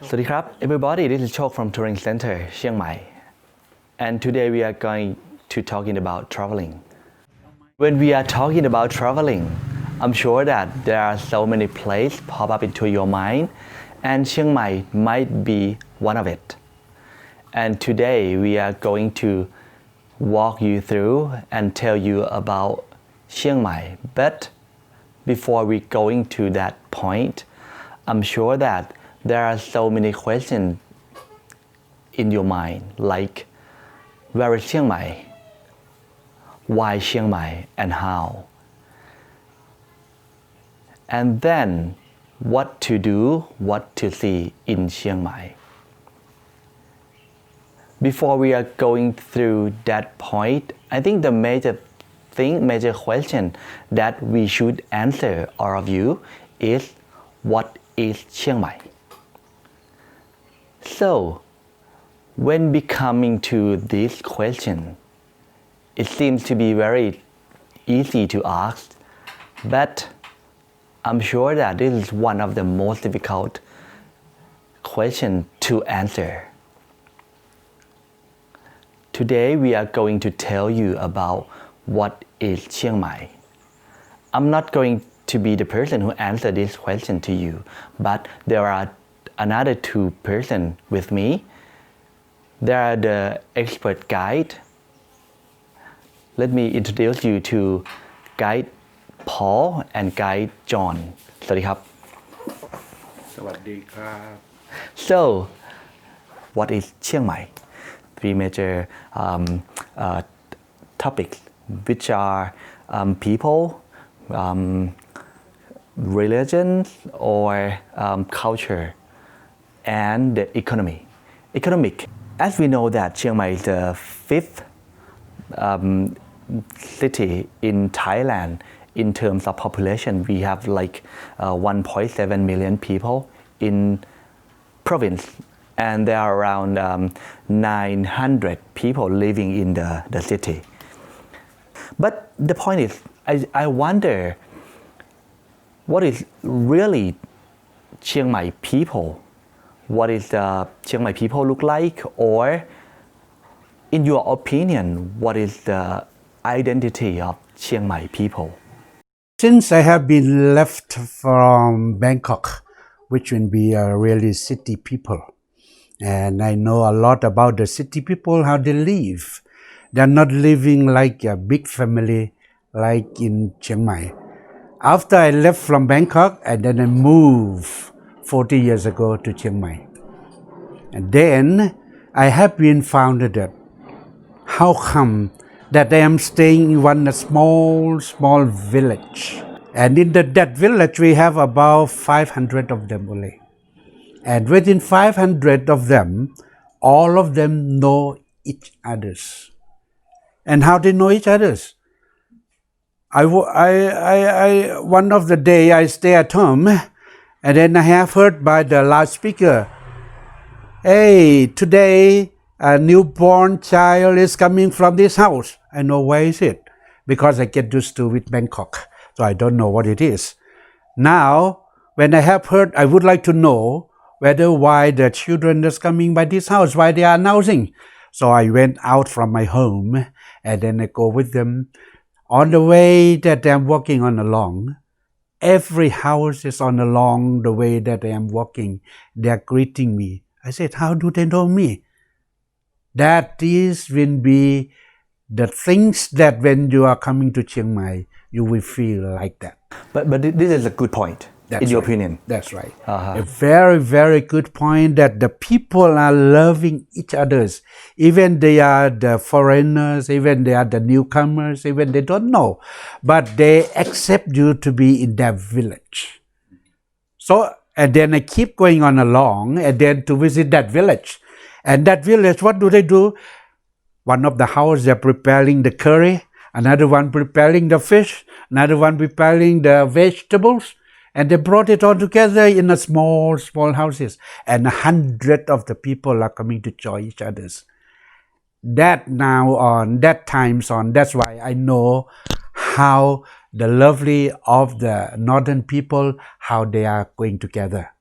สวัสดีครับ everybody, this is Chok from Touring Center, Chiang Mai. And today we are going to talking about traveling. When we are talking about traveling, I'm sure that there are so many places pop up into your mind, and Chiang Mai might be one of it. And today we are going to walk you through and tell you about Chiang Mai. But before we going to that point, I'm sure that there are so many questions in your mind, like where is Chiang Mai? Why Chiang Mai and how? And then what to do, what to see in Chiang Mai. Before we are going through that point, I think the major question that we should answer, all of you, is what is Chiang Mai? So, when becoming to this question, it seems to be very easy to ask, but I'm sure that this is one of the most difficult questions to answer. Today we are going to tell you about what is Chiang Mai. I'm not going to be the person who answer this question to you, but there are another two persons with me. They are the expert guide. Let me introduce you to guide Paul and guide John. สวัสดีครับ สวัสดีครับ So, what is Chiang Mai? Three major topics, which are people, religion or culture, and the economy. Economic. As we know that Chiang Mai is the fifth city in Thailand in terms of population. We have like 1.7 million people in province, and there are around 900 people living in the city. But the point is, I wonder what is really Chiang Mai people? What is the Chiang Mai people look like? Or in your opinion, what is the identity of Chiang Mai people? Since I have been left from Bangkok, which will be a really city people, and I know a lot about the city people, how they live. They're not living like a big family like in Chiang Mai. After I left from Bangkok, and then I moved 40 years ago to Chiang Mai. And then I have been found that how come that I am staying in one small village. And in that village we have about 500 of them only. And within 500 of them, all of them know each others. And how they know each others? One of the day I stay at home, and then I have heard by the loudspeaker, hey, today a newborn child is coming from this house. I know where is it, because I get used to with Bangkok, so I don't know what it is. Now, when I have heard, I would like to know whether why the children is coming by this house, why they are announcing. So I went out from my home, and then I go with them. On the way that I'm walking on along, every house is on along the way that I am walking. They are greeting me. I said, how do they know me? That is will be the things that when you are coming to Chiang Mai, you will feel like that. But this is a good point, in your opinion. That's right. A very, very good point that the people are loving each others. Even they are the foreigners, even they are the newcomers, even they don't know. But they accept you to be in their village. So, and then I keep going on along and then to visit that village. And that village, what do they do? One of the house, they're preparing the curry, another one preparing the fish, another one preparing the vegetables. And they brought it all together in a small houses. And 100 of the people are coming to join each others. That times on, that's why I know how the lovely of the northern people, how they are going together.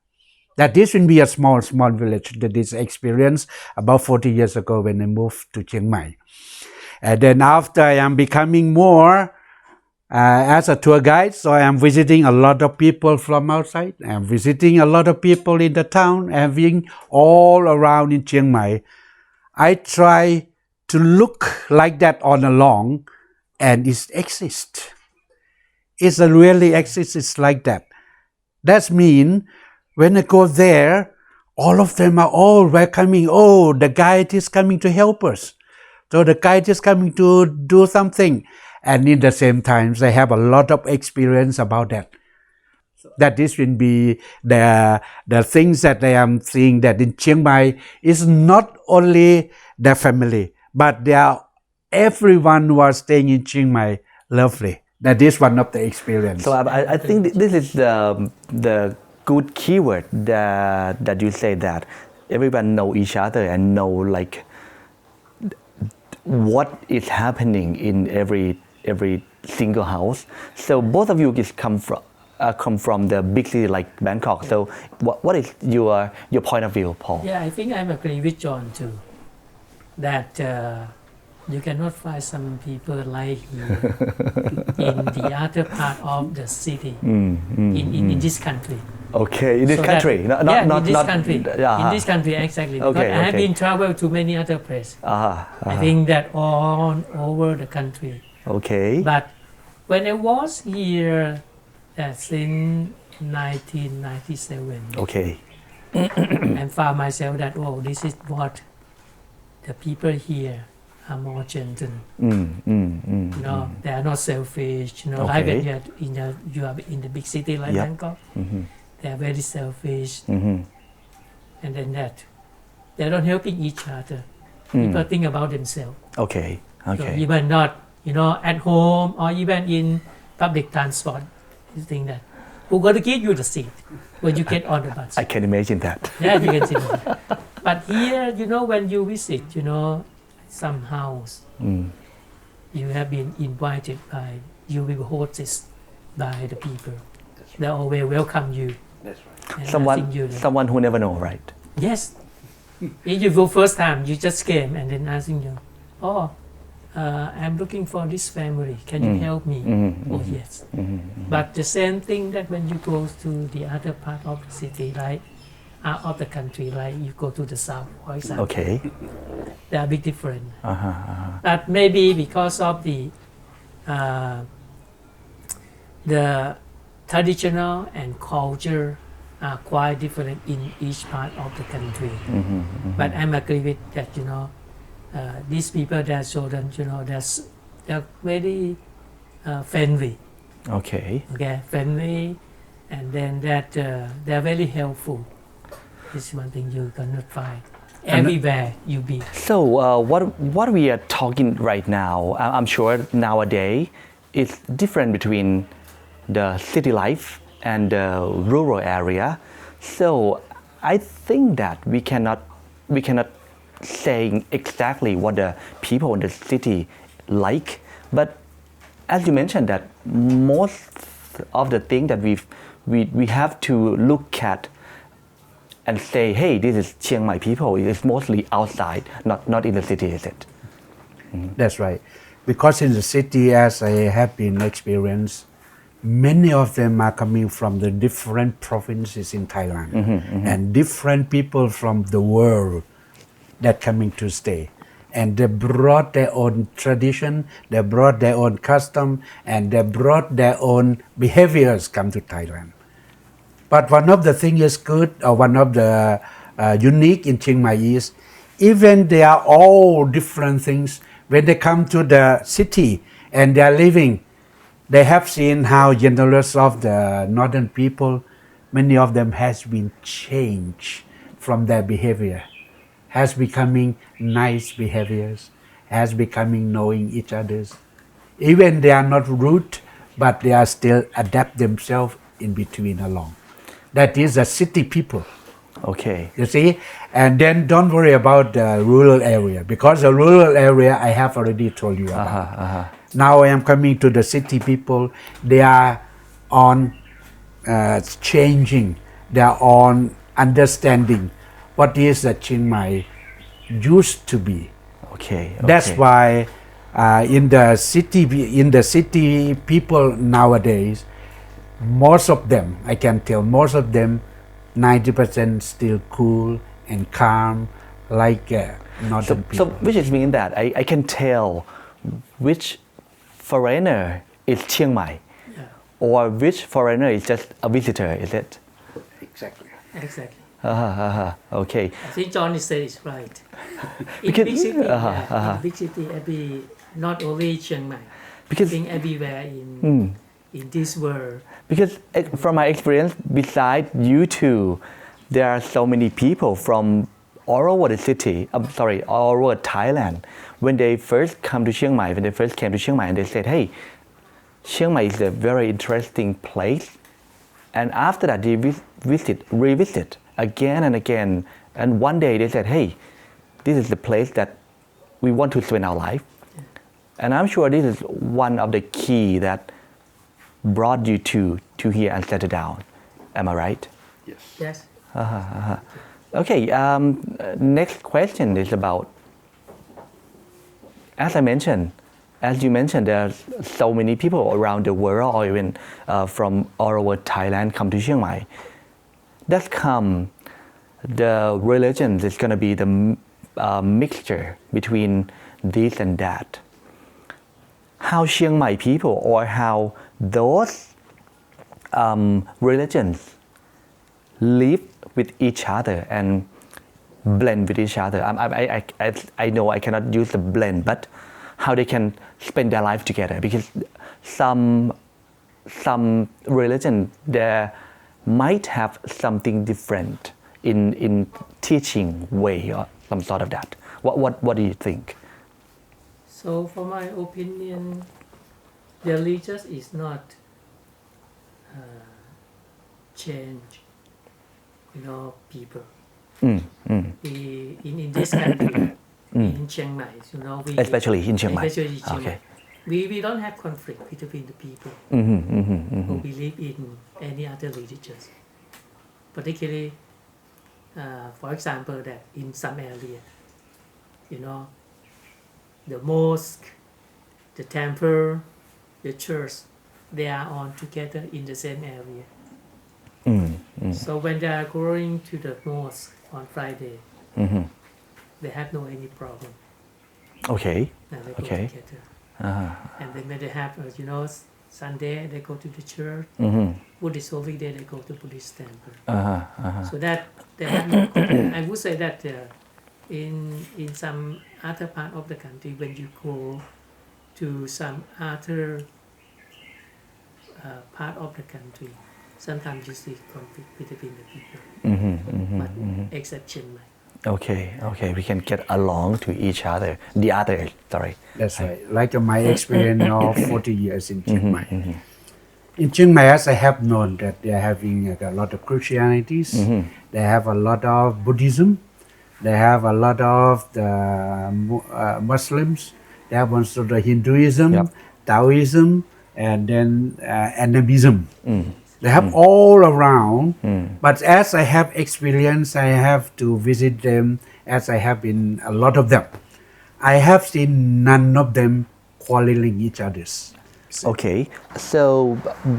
That this will be a small village. That is experience about 40 years ago when I moved to Chiang Mai. And then after I am becoming more as a tour guide, so I am visiting a lot of people from outside. I am visiting a lot of people in the town and being all around in Chiang Mai. I try to look like that on along, and it exists. It really exists. It's like that. That means when I go there, all of them are all welcoming. Oh, the guide is coming to help us. So the guide is coming to do something. And in the same time, they have a lot of experience about that. That this will be the things that I am seeing that in Chiang Mai is not only the family, but everyone who are staying in Chiang Mai lovely. That is one of the experience. So I think this is the good keyword that you say, that everyone know each other and know like what is happening in every single house. So both of you just come from the big city like Bangkok. So what is your point of view, Paul? Yeah, I think I'm agree with John too. That you cannot find some people like here in the other part of the city in this country. Okay, in this So country, that- not in this country, yeah. in this country exactly. Because Okay, I have okay. been traveled to many other places. I think that all over the country. Okay. But when I was here since 1997, Okay. and found myself that this is what the people here are more gentle. They are not selfish. Like when you are in the big city like Yep. Bangkok, they are very selfish. And then that they don't helping each other. People think about themselves. Okay. So Okay. even not at home or even in public transport, you think that who going to give you the seat when you get on the bus? I can imagine that. Yeah, you can see that. But here, when you visit, some house, you have been invited by, you will hosted by the people. They always welcome you. That's right. And asking you, Someone who never know, right? yes. If you go first time, you just came and then asking you, I'm looking for this family. Can you help me? Oh, yes. But the same thing that when you go to the other part of the city, like out of the country, like you go to the south, for example, Okay. they are big different. But maybe because of the traditional and culture are quite different in each part of the country. But I'm agree with that, these people that children, they're very friendly. Okay. Okay, friendly, and then that they're very helpful. This is one thing you cannot find everywhere you be. So what we are talking right now, I'm sure nowadays it's different between the city life and the rural area. So I think that we cannot say exactly what the people in the city like, but as you mentioned that most of the things that we have to look at and say, hey, this is Chiang Mai people, it's mostly outside, not in the city, is it? That's right. Because in the city, as I have been experienced, many of them are coming from the different provinces in Thailand and different people from the world that coming to stay. And they brought their own tradition, they brought their own custom, and they brought their own behaviors come to Thailand. But one of the things is good, or one of the unique in Chiang Mai is, even they are all different things, when they come to the city and they are living, they have seen how generous of the northern people, many of them has been changed from their behavior, has becoming nice behaviors, has becoming knowing each others. Even they are not rude, but they are still adapt themselves in between along. That is the city people. Okay. You see, and then don't worry about the rural area, because the rural area I have already told you about. Now I am coming to the city people. They are on changing. They are on understanding what is that Chiang Mai used to be. Okay. That's why in the city people nowadays, most of them, I can tell, most of them, 90% still cool and calm, like northern So people. which is mean that I can tell which foreigner is Chiang Mai, or which foreigner is just a visitor. Is it? Exactly. Exactly. Okay. I think John said it's right. In Because- big city, in big city, not only Chiang Mai, Because- I think everywhere in this world. Because from my experience, besides you two, there are so many people from all over the city. I'm sorry, all over Thailand. When they first come to Chiang Mai, when they first came to Chiang Mai, and they said, "Hey, Chiang Mai is a very interesting place." And after that, they revisit again and again. And one day they said, "Hey, this is the place that we want to spend our life." And I'm sure this is one of the key that brought you to here and settle down. Am I right? Yes. Okay. Next question is about, as you mentioned, there are so many people around the world, or even from all over Thailand, come to Chiang Mai. That's come. The religion is going to be the mixture between this and that. How Chiang Mai people, or how those religions live with each other and blend with each other. I know I cannot use the blend, but how they can spend their life together, because some religion there might have something different in teaching way or some sort of that. What do you think? So, for my opinion, the religious is not change, people. In this country, in Chiang Mai, Especially in Chiang Mai. Especially in Chiang Mai. Okay. We don't have conflict between the people who believe in any other religions. Particularly, for example, that in some area, the mosque, the temple, the church, they are all together in the same area. So when they are going to the mosque on Friday, they have no any problem. Okay. And they go Okay. together. And then when they have, Sunday, they go to the church. Buddhist holiday, they go to Buddhist temple. So that they have no conflict. I would say that in some other part of the country, when you go to some other part of the country, sometimes you see conflict between the people. But except Chiang Mai. Okay, we can get along to each other. That's right. Like my experience of 40 years in Chiang Mai. In Chiang Mai, as I have known that they are having a lot of Christianities, they have a lot of Buddhism, they have a lot of the Muslims, they have also the Hinduism, Yep. Taoism, and then animism. They have all around, but as I have experience, I have to visit them, as I have been a lot of them. I have seen none of them quarreling each other's. Okay, so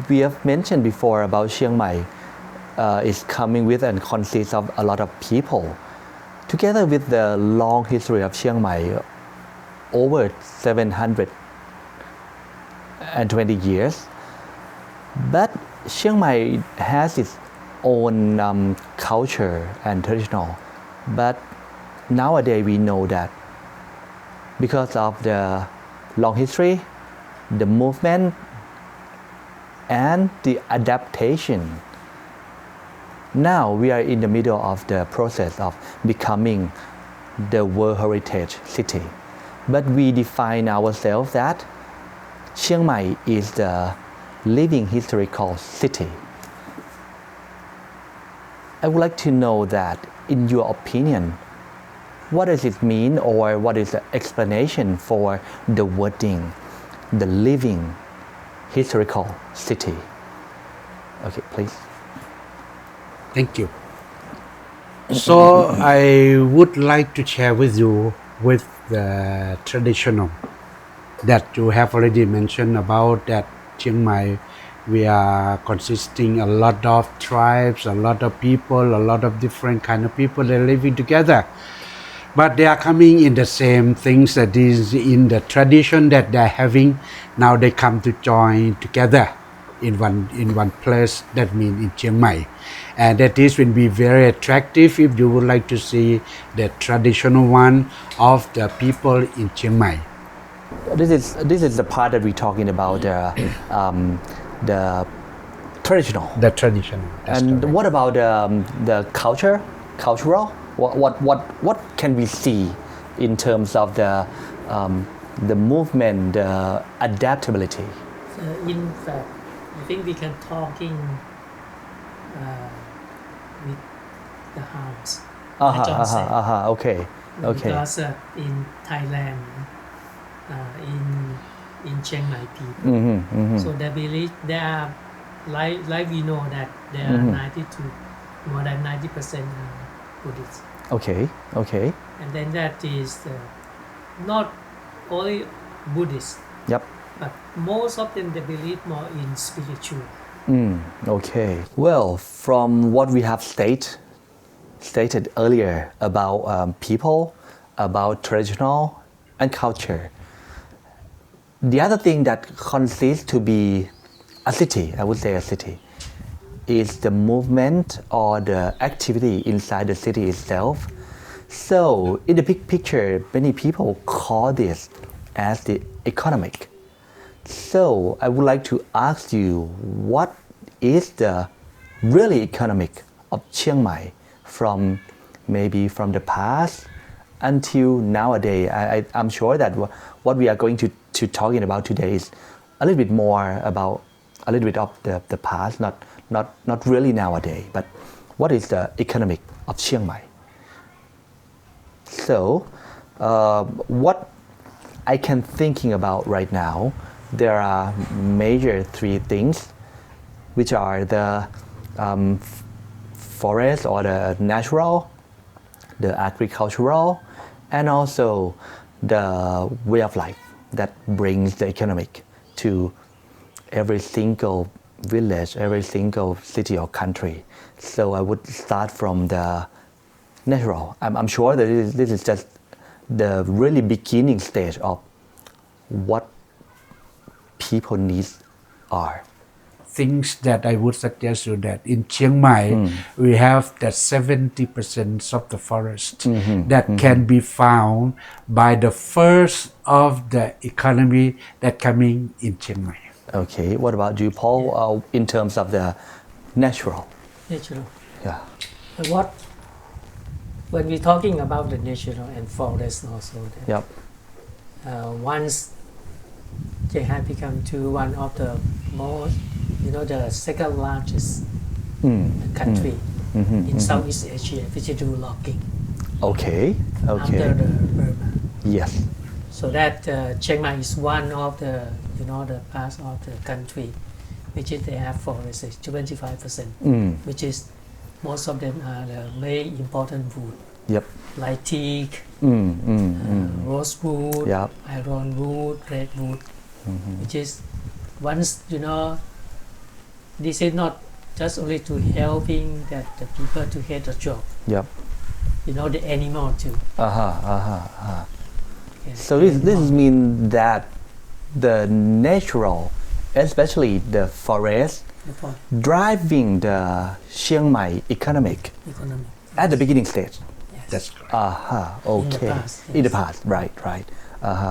we have mentioned before about Chiang Mai is coming with and consists of a lot of people. Together with the long history of Chiang Mai, over 720 years, but Chiang Mai has its own culture and traditional. But nowadays we know that because of the long history, the movement, and the adaptation, now we are in the middle of the process of becoming the World Heritage City. But we define ourselves that Chiang Mai is the living historical city. I would like to know that, in your opinion, what does it mean, or what is the explanation for the wording, the living historical city? Okay, please. Thank you. So I would like to share with you with the traditional that you have already mentioned about that Chiang Mai. We are consisting a lot of tribes, a lot of people, a lot of different kind of people that are living together. But they are coming in the same things that is in the tradition that they're having. Now they come to join together in one place. That means in Chiang Mai, and that is will be very attractive if you would like to see the traditional one of the people in Chiang Mai. This is the part that we're talking about the traditional. The traditional. That's And correct. what about the cultural? What can we see in terms of the movement, the adaptability? In fact, I think we can talking with the house. like John said. Okay, okay. Because in Thailand, in Chiang Mai people, so they believe they are like we know that there are 90 to more than 90% Buddhists, Okay, okay. and then that is not only Buddhist, Yep. but most of them they believe more in spiritual. Okay. Well, from what we have stated earlier about people, about traditional and culture, the other thing that consists to be a city, I would say a city, is the movement or the activity inside the city itself. So in the big picture, many people call this as the economic. So I would like to ask you, what is the really economic of Chiang Mai from maybe from the past until nowadays? I'm sure that what we are going to talking about today is a little bit more about a little bit of the past, not really nowadays, but what is the economic of Chiang Mai? So what I can thinking about right now, there are major three things, which are the forest or the natural, the agricultural, and also the way of life that brings the economic to every single village, every single city or country. So I would start from the natural. I'm sure that this is just the really beginning stage of what people needs are. Things that I would suggest you that in Chiang Mai we have that 70% of the forest that can be found by the first of the economy that coming in Chiang Mai. Okay, what about you, Paul? In terms of the natural, Natural. yeah. What when we're talking about the natural and forest also, Yep. Once they have become to one of the most, the second largest country in Southeast Asia, which do logging Okay. Okay. under the Burma. Yes. So that Chiang Mai is one of the, the part of the country which is they have forest 25%, which is most of them are the main important wood, Yep. like teak, rosewood, Yep. ironwood, redwood, which is once this is not just only to helping that the people to get a job, Yep. the animal too. Yes, So this means that the natural, especially the forest, the point, driving the Chiang Mai economic economic. at the beginning stage. Yes. That's correct. Okay. past, In the yes. past, right.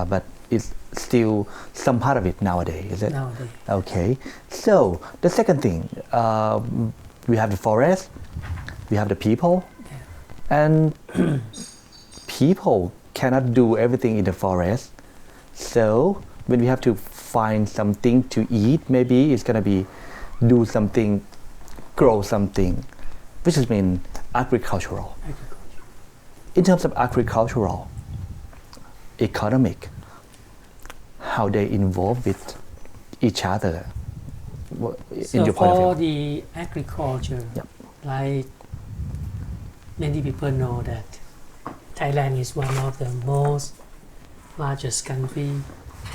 But it's still some part of it nowadays, is it? Nowadays. Okay. So the second thing, we have the forest, we have the people, and people cannot do everything in the forest. So when we have to find something to eat, maybe it's gonna be do something, grow something, which is mean agricultural. In terms of agricultural, economic, how they involve with each other, in So your point for of view. the agriculture, Yep. like many people know that Thailand is one of the most largest country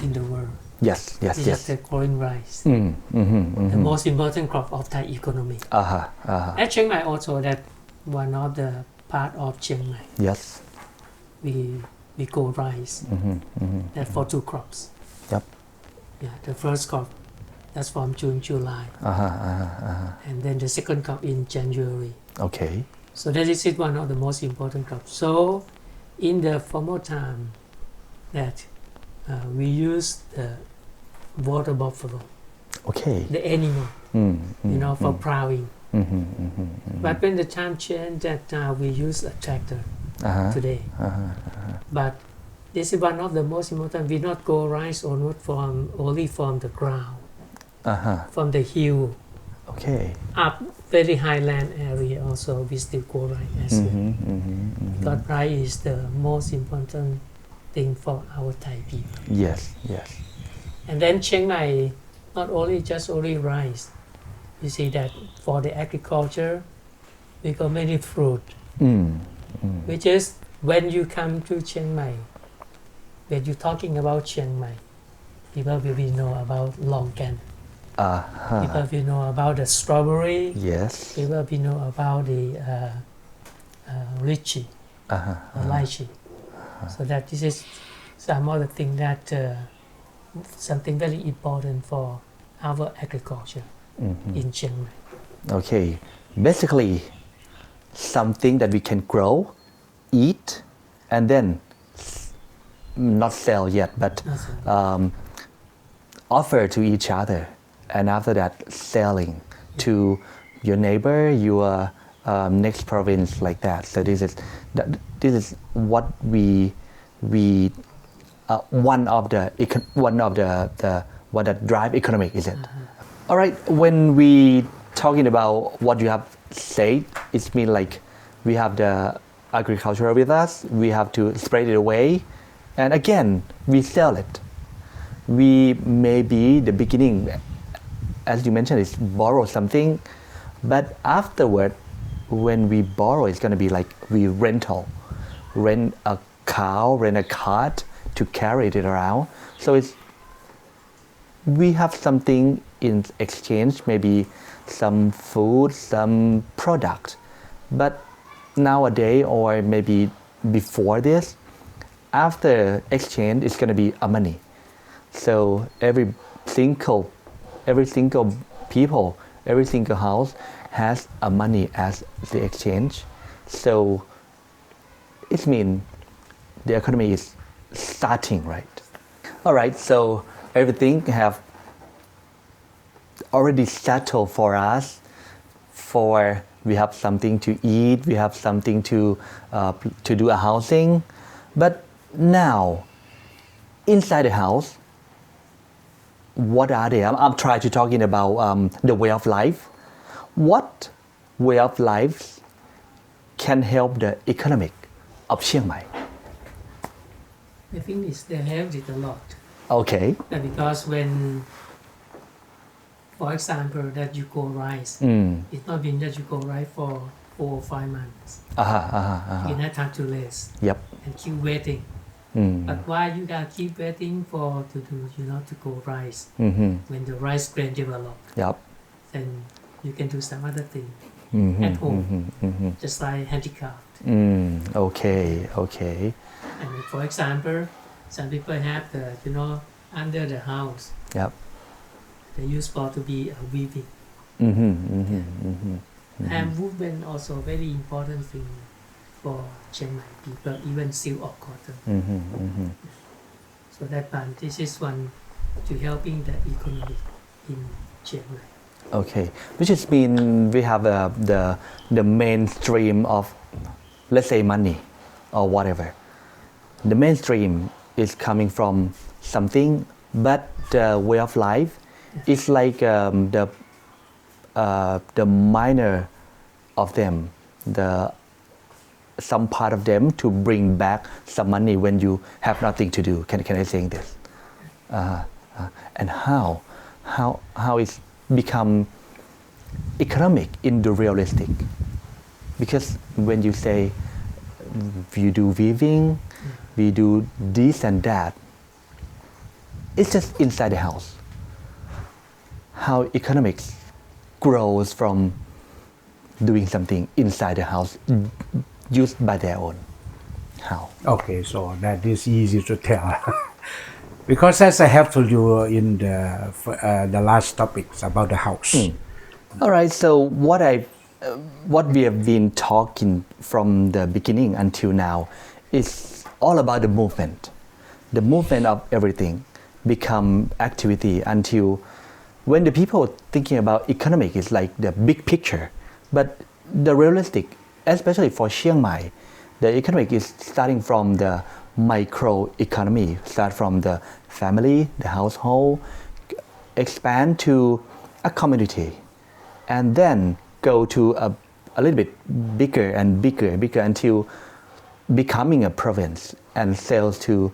in the world. Yes, yes, This yes. is the growing rice, the most important crop of Thai economy. At Chiang Mai also, that one of the part of Chiang Mai, Yes. we grow rice. That for two crops. Yep. Yeah, the first crop that's from June, July, and then the second crop in January. Okay. So that is it, one of the most important crops. So in the former time, that we use the water buffalo, Okay. the animal, for plowing. But when the time changed, that we use a tractor today. But this is one of the most important. We not grow rice or not only from the ground, from the hill Okay. up very highland area also we still grow rice as well. Because rice is the most important thing for our Thai people. Yes, yes. And then Chiang Mai, not only rice. You see that for the agriculture, we got many fruit, which is when you come to Chiang Mai, when you're talking about Chiang Mai, people will know about longan. People will know about the strawberry. Yes. People will know about the lychee, lychee. So that this is some of the things that something very important for our agriculture in Chiang Mai. Okay. Basically, something that we can grow, eat, and then not sell yet, but offer to each other, and after that, selling to your neighbor, your next province, like that. So this is what we one of the what that drive economic, is it? All right. When we talking about what you have said, it means like we have the agriculture with us. We have to spread it away, and again we sell it. We maybe the beginning, as you mentioned, is borrow something, but afterward, when we borrow, it's going to be like we rent a cow, rent a cart to carry it around. So we have something in exchange, maybe some food, some product. But nowadays, or maybe before this, after exchange, it's going to be a money. So every single people, every single house has a money as the exchange. So it means the economy is starting, right? All right, so everything have already settled for us. We have something to eat, we have something to do a housing. But now, inside the house, what are they? I'm trying to talking about the way of life. What way of life can help the economic of Chiang Mai? I think they helped it a lot. Okay. Because when, for example, that you grow rice, it's not been that you grow rice for 4 or 5 months. You not have to rest. Yep. And keep waiting. But why you gotta keep waiting to grow rice? When the rice grain develop, Yep. then you can do some other thing at home, just like handicraft. Okay. And for example, some people have under the house. Yep. They use for to be a weaving. And woven also very important thing for Chiang Mai people, even silk or cotton. So that one, this is one to helping the economy in Chiang Mai. Okay, which is mean we have the mainstream of, let's say, money or whatever. The mainstream is coming from something, but the way of life is like the minor of them, some part of them to bring back some money when you have nothing to do. Can I say this? And how it's become economic in the realistic? because when you say you do weaving, we do this and that, it's just inside the house. How economics grows from doing something inside the house used by their own. How? Okay, so that is easy to tell. Because as I have told you in the last topics about the house. All right, so what we have been talking from the beginning until now is all about the movement of everything become activity until when the people thinking about economic is like the big picture, but the realistic, especially for Chiang Mai, the economic is starting from the micro economy, start from the family, the household, expand to a community, and then go to a little bit bigger and bigger until becoming a province and sells to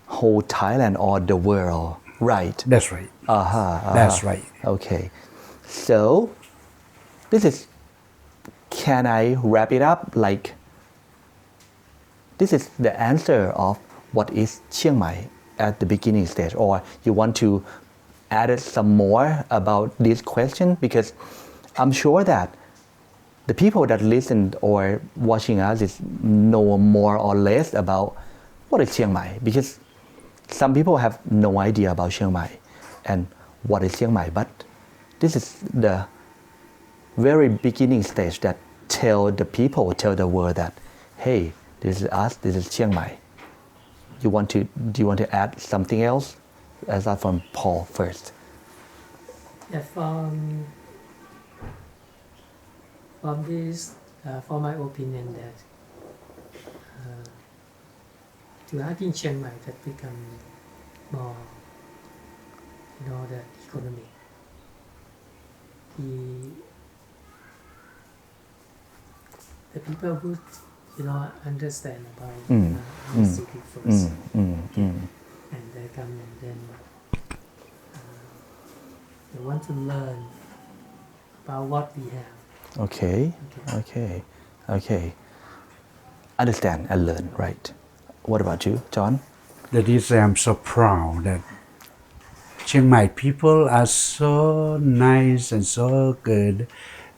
whole Thailand or the world, right? That's right. That's right. Okay, so can I wrap it up like this is the answer of what is Chiang Mai at the beginning stage, or you want to add some more about this question? Because I'm sure that the people that listen or watching us is know more or less about what is Chiang Mai, because some people have no idea about Chiang Mai and what is Chiang Mai, but this is the very beginning stage that tell the world that, hey, this is us, this is Chiang Mai. Do you want to add something else? As that from Paul first. Yeah, from this, for my opinion, that to life in Chiang Mai that become more, the economy. The people would, understand about the city first, and they come and then they want to learn about what we have. Okay. Understand and learn, right? What about you, John? That is, I am so proud that Chiang Mai people are so nice and so good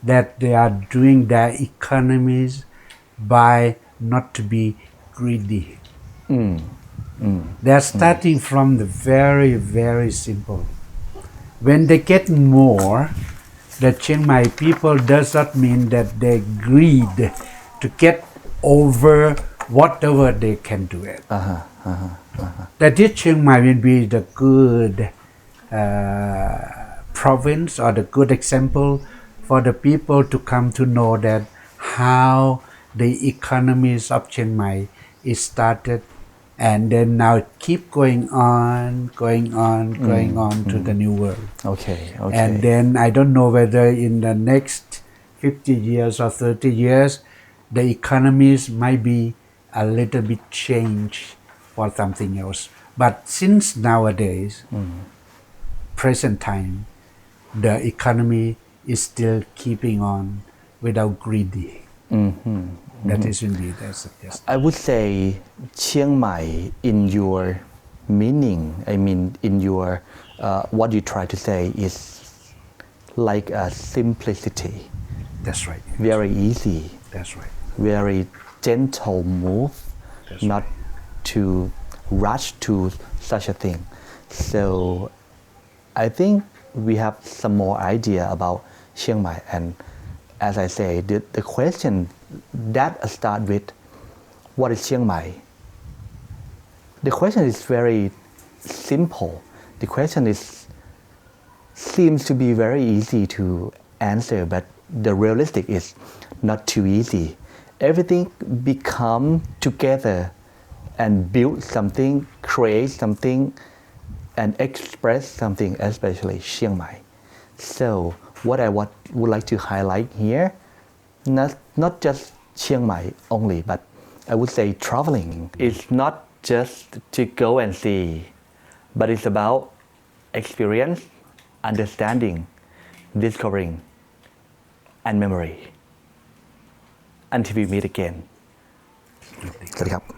that they are doing their economies by not to be greedy. They are starting from the very, very simple. When they get more, the Chiang Mai people does not mean that they greed to get over whatever they can do it. That is, Chiang Mai will be the good province or the good example for the people to come to know that how the economies of Chiang Mai is started, and then now it keep going on to the new world. Okay. And then I don't know whether in the next 50 years or 30 years, the economies might be a little bit changed for something else. But since nowadays, present time, the economy is still keeping on without greedy. That is indeed a suggestion. I would say Chiang Mai, in your meaning, in your what you try to say is like a simplicity. That's right. Very easy. That's right. Very gentle move, not to rush to such a thing. So I think we have some more idea about Chiang Mai, and as I say, the question that start with what is Chiang Mai? The question is very simple. The question seems to be very easy to answer, but the realistic is not too easy. Everything become together and build something, create something, and express something, especially Chiang Mai. So what I would like to highlight here, not just Chiang Mai only, but I would say traveling is not just to go and see, but it's about experience, understanding, discovering, and memory. until we meet again สวัสดีครับ